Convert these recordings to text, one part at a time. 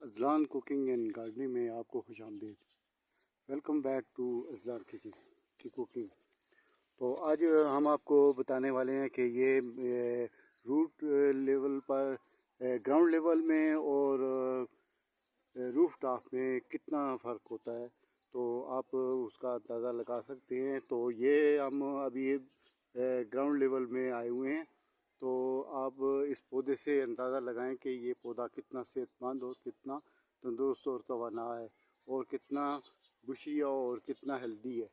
Azlan cooking and gardening में आपको खुशामदीद। Welcome back to Azlan kitchen की कुकिंग। तो आज हम आपको बताने वाले हैं कि ये रूट लेवल पर, ग्राउंड लेवल में और रूफ टॉप में कितना फ़र्क होता है, तो आप उसका अंदाज़ा लगा सकते हैं। तो ये हम अभी ग्राउंड लेवल में आए हुए हैं, तो आप इस पौधे से अंदाज़ा लगाएं कि ये पौधा कितना सेहतमंद और कितना तंदुरुस्त और तवाना है और कितना बुशी और कितना हेल्दी है।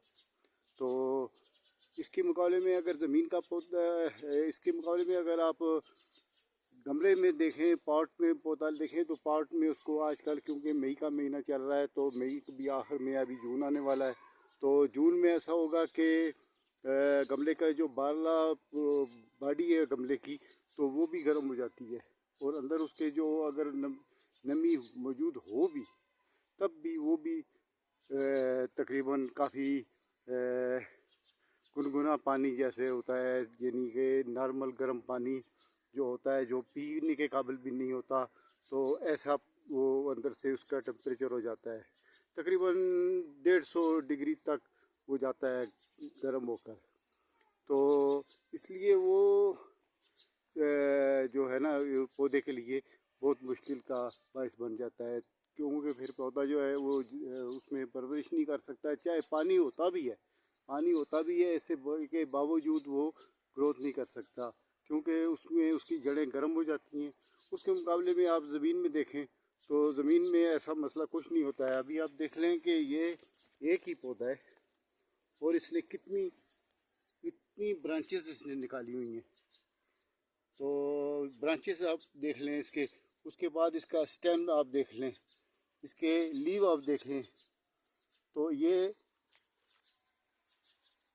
तो इसके मुकाबले में अगर ज़मीन का पौधा, इसके मुकाबले में अगर आप गमले में देखें, पॉट में पौधा देखें, तो पॉट में उसको आजकल क्योंकि मई का महीना चल रहा है, तो मई भी आखिर में अभी जून आने वाला है, तो जून में ऐसा होगा कि गमले का जो बारला बॉडी है गमले की, तो वो भी गर्म हो जाती है और अंदर उसके जो अगर नमी मौजूद हो भी, तब भी वो भी तकरीबन काफ़ी गुनगुना पानी जैसे होता है, यानी कि नॉर्मल गर्म पानी जो होता है, जो पीने के काबिल भी नहीं होता, तो ऐसा वो अंदर से उसका टेम्परेचर हो जाता है, तकरीबन 150 डिग्री तक हो जाता है गर्म होकर। तो इसलिए वो जो है ना, पौधे के लिए बहुत मुश्किल का बायस बन जाता है, क्योंकि फिर पौधा जो है वो उसमें परवरिश नहीं कर सकता, चाहे पानी होता भी है इससे के बावजूद वो ग्रोथ नहीं कर सकता, क्योंकि उसमें उसकी जड़ें गर्म हो जाती हैं। उसके मुकाबले में आप ज़मीन में देखें तो ज़मीन में ऐसा मसला कुछ नहीं होता है। अभी आप देख लें कि ये एक ही पौधा है और इसने इतनी ब्रांचेस इसने निकाली हुई हैं। तो ब्रांचेस आप देख लें इसके, उसके बाद इसका स्टेम आप देख लें, इसके लीव आप देखें, तो ये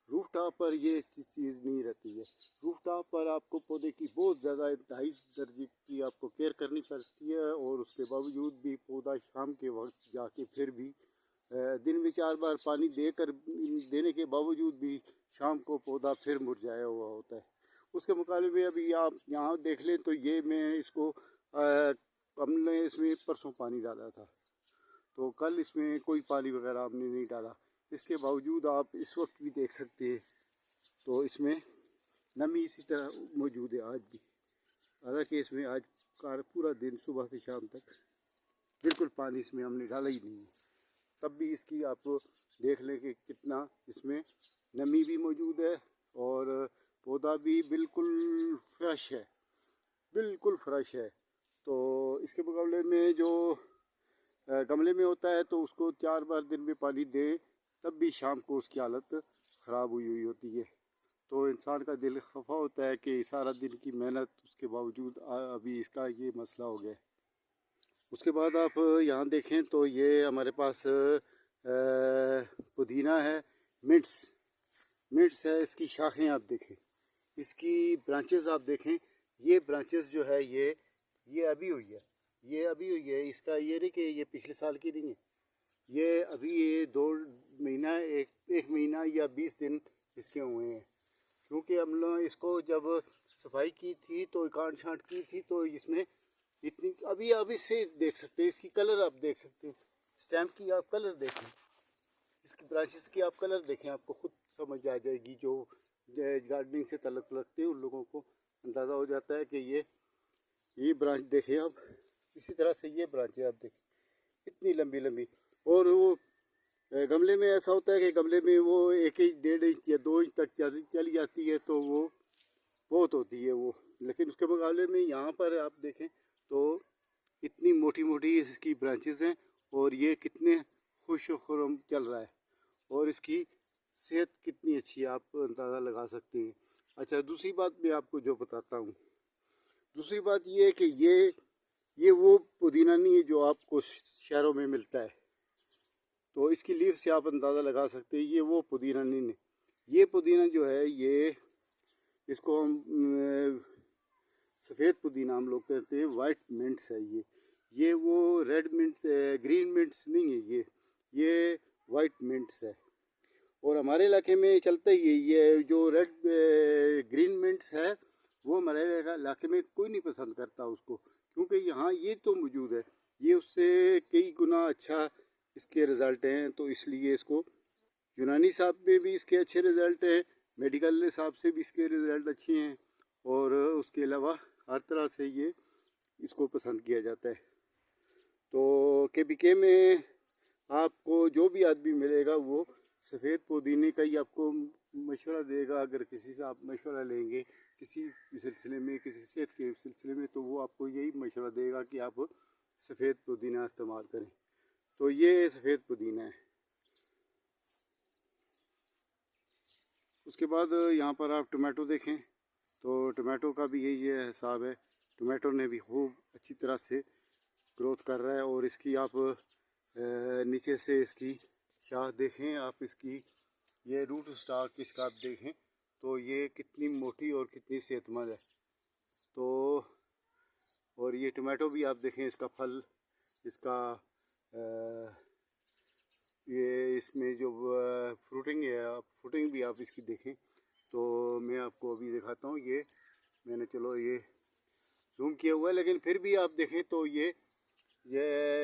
रूफ टॉप पर ये चीज़ नहीं रहती है। रूफ टॉप पर आपको पौधे की बहुत ज़्यादा इंतहाई दर्जे की आपको केयर करनी पड़ती है, और उसके बावजूद भी पौधा शाम के वक्त जाके फिर भी दिन में 4 बार पानी देने के बावजूद भी शाम को पौधा फिर मुरझाया हुआ होता है। उसके मुकाबले में अभी आप यहाँ देख लें तो ये मैं इसको हमने इसमें परसों पानी डाला था, तो कल इसमें कोई पानी वगैरह हमने नहीं डाला। इसके बावजूद आप इस वक्त भी देख सकते हैं तो इसमें नमी इसी तरह मौजूद है आज भी। हालांकि इसमें आज पूरा दिन सुबह से शाम तक बिल्कुल पानी इसमें हमने डाला ही नहीं है, तब भी इसकी आप देख लें कि कितना इसमें नमी भी मौजूद है और पौधा भी बिल्कुल फ्रेश है, बिल्कुल फ्रेश है। तो इसके मुकाबले में जो गमले में होता है तो उसको 4 बार दिन में पानी दें, तब भी शाम को उसकी हालत ख़राब हुई होती है। तो इंसान का दिल खफा होता है कि सारा दिन की मेहनत उसके बावजूद अभी इसका ये मसला हो गया। उसके बाद आप यहाँ देखें तो ये हमारे पास पुदीना है, मिर्च है, इसकी शाखें आप देखें, इसकी ब्रांचेस आप देखें। ये ब्रांचेस जो है ये अभी हुई है, इसका ये नहीं कि ये पिछले साल की नहीं है, ये अभी ये 2 महीना एक महीना या 20 दिन इसके हुए हैं, क्योंकि हम लोग इसको जब सफाई की थी तो काट छाँट की थी, तो इसमें इतनी अभी से देख सकते हैं, इसकी कलर आप देख सकते हैं, स्टैम्प की आप कलर देखें, इसकी ब्रांचेस की आप कलर देखें, आपको खुद समझ आ जाएगी। जो गार्डनिंग से ताल्लुक़ रखते हैं उन लोगों को अंदाज़ा हो जाता है कि ये ब्रांच देखें आप, इसी तरह से ये ब्रांचें आप देखें इतनी लंबी लंबी। और वो गमले में ऐसा होता है कि गमले में वो 1-1.5 इंच या 2 इंच तक चली जाती है, तो वो बहुत होती है वो, लेकिन उसके मुकाबले में यहाँ पर आप देखें तो इतनी मोटी मोटी इसकी ब्रांचेस हैं और ये कितने खुश खुरम चल रहा है और इसकी सेहत कितनी अच्छी है, आप अंदाज़ा लगा सकते हैं। अच्छा, दूसरी बात मैं आपको जो बताता हूँ, दूसरी बात ये है कि ये वो पुदीना नहीं है जो आपको शहरों में मिलता है, तो इसकी लीफ से आप अंदाज़ा लगा सकते हैं ये वो पुदीना नहीं है। ये पुदीना जो है इसको हम सफ़ेद पुदीना हम लोग कहते हैं, वाइट मिंट्स है ये वो रेड मिंट्स, ग्रीन मिंट्स नहीं है, ये वाइट मिंट्स है। और हमारे इलाके में चलता ही है, ये जो रेड ग्रीन मिंट्स है वो हमारे इलाके में कोई नहीं पसंद करता उसको, क्योंकि यहाँ ये तो मौजूद है, ये उससे कई गुना अच्छा इसके रिज़ल्ट हैं। तो इसलिए इसको यूनानी हिसाब में भी इसके अच्छे रिज़ल्ट हैं, मेडिकल हिसाब से भी इसके रिज़ल्ट अच्छे हैं, और उसके अलावा हर तरह से ये इसको पसंद किया जाता है। तो KBK में आपको जो भी आदमी मिलेगा वो सफ़ेद पुदीने का ही आपको मशवरा देगा। अगर किसी से आप मशवरा लेंगे किसी सिलसिले में, किसी सेहत के सिलसिले में, तो वो आपको यही मशवरा देगा कि आप सफ़ेद पुदीना इस्तेमाल करें। तो ये सफ़ेद पुदीना है। उसके बाद यहाँ पर आप टमाटो देखें तो टमाटो का भी यही हिसाब है। टमाटो ने भी खूब अच्छी तरह से ग्रोथ कर रहा है, और इसकी आप नीचे से इसकी शाख देखें, आप इसकी ये रूट स्टॉक इसका आप देखें तो ये कितनी मोटी और कितनी सेहतमंद है। तो और ये टमाटो भी आप देखें, इसका फल, इसका ये इसमें जो फ्रूटिंग है, आप फ्रूटिंग भी आप इसकी देखें। तो मैं आपको अभी दिखाता हूँ। ये मैंने चलो ये जूम किया हुआ है, लेकिन फिर भी आप देखें तो ये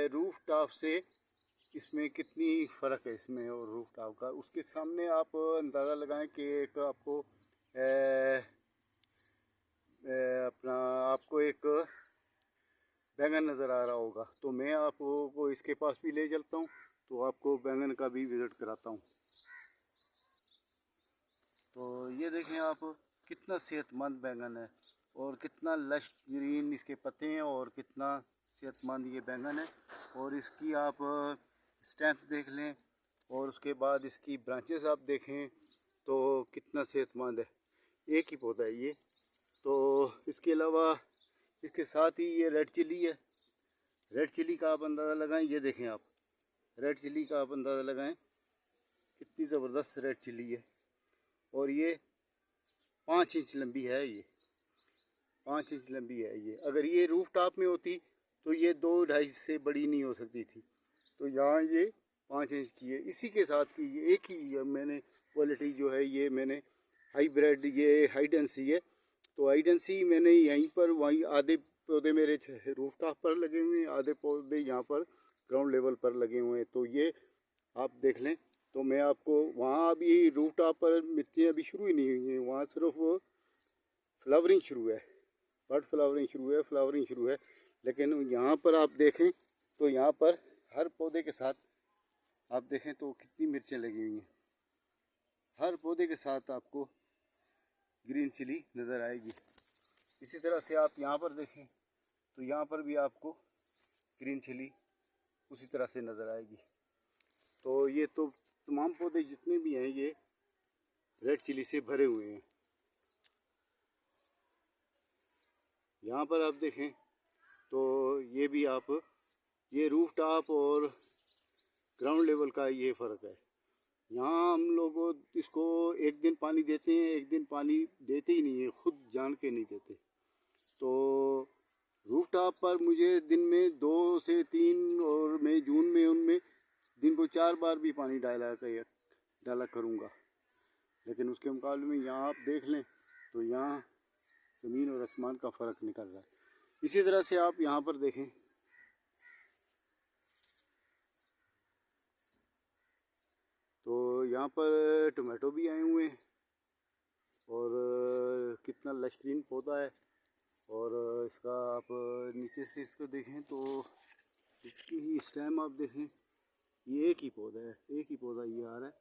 रूफ टॉप से इसमें कितनी फ़र्क है इसमें और रूफ टॉप का। उसके सामने आप अंदाज़ा लगाएं कि एक आपको अपना आपको एक बैंगन नज़र आ रहा होगा। तो मैं आपको इसके पास भी ले चलता हूँ, तो आपको बैंगन का भी विज़िट कराता हूँ। तो ये देखें आप, कितना सेहतमंद बैंगन है और कितना लश ग्रीन इसके पत्ते हैं, और कितना सेहतमंद ये बैंगन है। और इसकी आप स्ट्रेंथ देख लें, और उसके बाद इसकी ब्रांचेस आप देखें तो कितना सेहतमंद है। एक ही पौधा है ये। तो इसके अलावा इसके साथ ही ये रेड चिली है। रेड चिली का आप अंदाज़ा लगाएं, ये देखें आप, रेड चिली का आप अंदाज़ा लगाएं कितनी ज़बरदस्त रेड चिली है। और ये 5 इंच लंबी है, ये 5 इंच लंबी है। ये अगर ये रूफ टॉप में होती तो ये 2-2.5 से बड़ी नहीं हो सकती थी। तो यहाँ ये 5 इंच की है। इसी के साथ की ये एक ही मैंने क्वालिटी जो है ये मैंने हाईब्रिड, ये हाई डेंसी है। तो हाई डेंसी मैंने यहीं पर, वहीं आधे पौधे मेरे रूफ टॉप पर लगे हुए हैं, आधे पौधे यहाँ पर ग्राउंड लेवल पर लगे हुए हैं। तो ये आप देख लें। तो मैं आपको वहाँ अभी रूफ टॉप पर मिर्चें अभी शुरू ही नहीं हुई हैं, वहाँ सिर्फ फ्लावरिंग शुरू है, बड फ्लावरिंग शुरू है, फ्लावरिंग शुरू है। लेकिन यहाँ पर आप देखें तो यहाँ पर हर पौधे के साथ आप देखें तो कितनी मिर्चें लगी हुई हैं। हर पौधे के साथ आपको ग्रीन चिली नज़र आएगी। इसी तरह से आप यहाँ पर देखें तो यहाँ पर भी आपको ग्रीन चिली उसी तरह से नज़र आएगी। तो ये तो तमाम पौधे जितने भी हैं ये रेड चिली से भरे हुए हैं। यहाँ पर आप देखें तो ये भी आप, ये रूफ टॉप और ग्राउंड लेवल का ये फ़र्क है। यहाँ हम लोग इसको एक दिन पानी देते हैं, एक दिन पानी देते ही नहीं है, खुद जान के नहीं देते। तो रूफ टॉप पर मुझे दिन में 2 से 3, और मैं जून में उनमें दिन को 4 बार भी पानी डाला करूँगा। लेकिन उसके मुकाबले में यहाँ आप देख लें तो यहाँ ज़मीन और आसमान का फ़र्क निकल रहा है। इसी तरह से आप यहाँ पर देखें तो यहाँ पर टमाटो भी आए हुए हैं, और कितना लशग्रीन पौधा है। और इसका आप नीचे से इसको देखें तो इसकी ही स्टेम आप देखें, ये एक ही पौधा है, एक ही पौधा ये आ रहा है।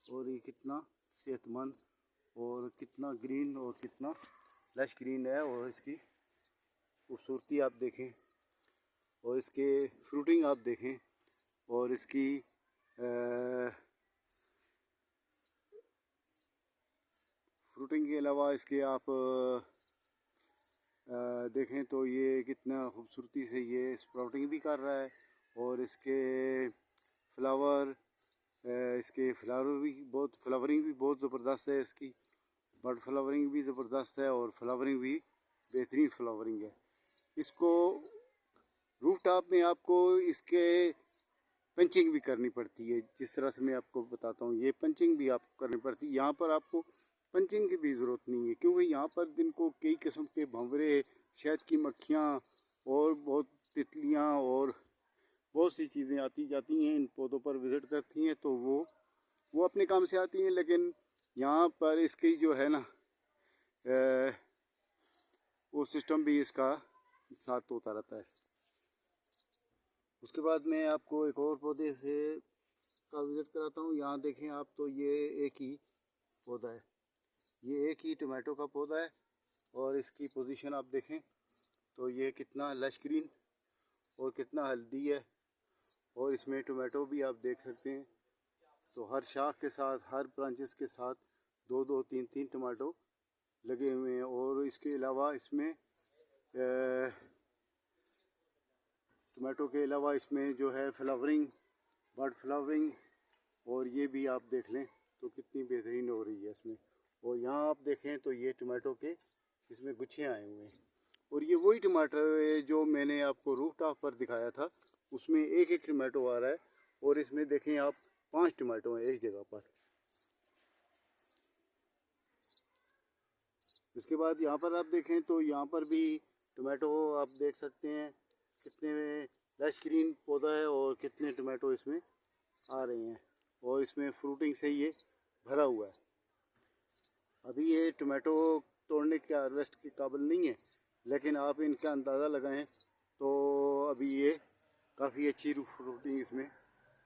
और ये कितना सेहतमंद और कितना ग्रीन और कितना लश ग्रीन है। और इसकी खूबसूरती आप देखें, और इसके फ्रूटिंग आप देखें, और इसकी फ्रूटिंग के अलावा इसके आप देखें तो ये कितना खूबसूरती से ये स्प्राउटिंग भी कर रहा है। और इसके फ्लावर, इसके फ्लावरिंग भी बहुत ज़बरदस्त है। इसकी बड फ्लावरिंग भी ज़बरदस्त है, और फ्लावरिंग भी बेहतरीन फ्लावरिंग है। इसको रूफ टॉप में आपको इसके पंचिंग भी करनी पड़ती है। जिस तरह से मैं आपको बताता हूँ, ये पंचिंग भी आपको करनी पड़ती है। यहाँ पर आपको पंचिंग की भी ज़रूरत नहीं है, क्योंकि यहाँ पर दिन को कई किस्म के भंवरे, शहद की मक्खियाँ और बहुत तितलियाँ और बहुत सी चीज़ें आती जाती हैं, इन पौधों पर विज़िट करती हैं, तो वो अपने काम से आती हैं, लेकिन यहाँ पर इसकी जो है ना वो सिस्टम भी इसका साथ होता रहता है। उसके बाद मैं आपको एक और पौधे से का विज़िट कराता हूँ। यहाँ देखें आप, तो ये एक ही पौधा है, ये एक ही टमाटो का पौधा है, और इसकी पोजीशन आप देखें तो ये कितना लश ग्रीन और कितना हेल्दी है, और इसमें टमाटो भी आप देख सकते हैं। तो हर शाख के साथ, हर ब्रांचेस के साथ दो दो तीन तीन टमाटो लगे हुए हैं। और इसके अलावा इसमें टमाटो के अलावा इसमें जो है फ्लावरिंग, बर्ड फ्लावरिंग, और ये भी आप देख लें तो कितनी बेहतरीन हो रही है इसमें। और यहाँ आप देखें तो ये टमाटो के इसमें गुच्छे आए हुए हैं, और ये वही टमाटर है जो मैंने आपको रूफ टॉप पर दिखाया था, उसमें एक एक टमाटो आ रहा है, और इसमें देखें आप 5 टमाटो हैं एक जगह पर। इसके बाद यहाँ पर आप देखें तो यहाँ पर भी टमाटो आप देख सकते हैं कितने लश ग्रीन पौधा है और कितने टमाटो इसमें आ रहे हैं, और इसमें फ्रूटिंग से ये भरा हुआ है। अभी ये टमाटो तोड़ने के हार्वेस्ट के काबिल नहीं है, लेकिन आप इनका अंदाज़ा लगाएं तो अभी ये काफ़ी अच्छी फ्रूटिंग इसमें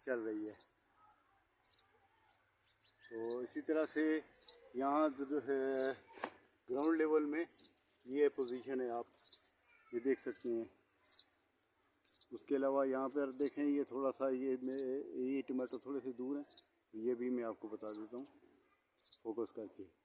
चल रही है। तो इसी तरह से यहाँ जो है ग्राउंड लेवल में ये पोजीशन है, आप ये देख सकते हैं। उसके अलावा यहाँ पर देखें, ये थोड़ा सा ये टमाटो थोड़े से दूर हैं, ये भी मैं आपको बता देता हूँ फोकस करके।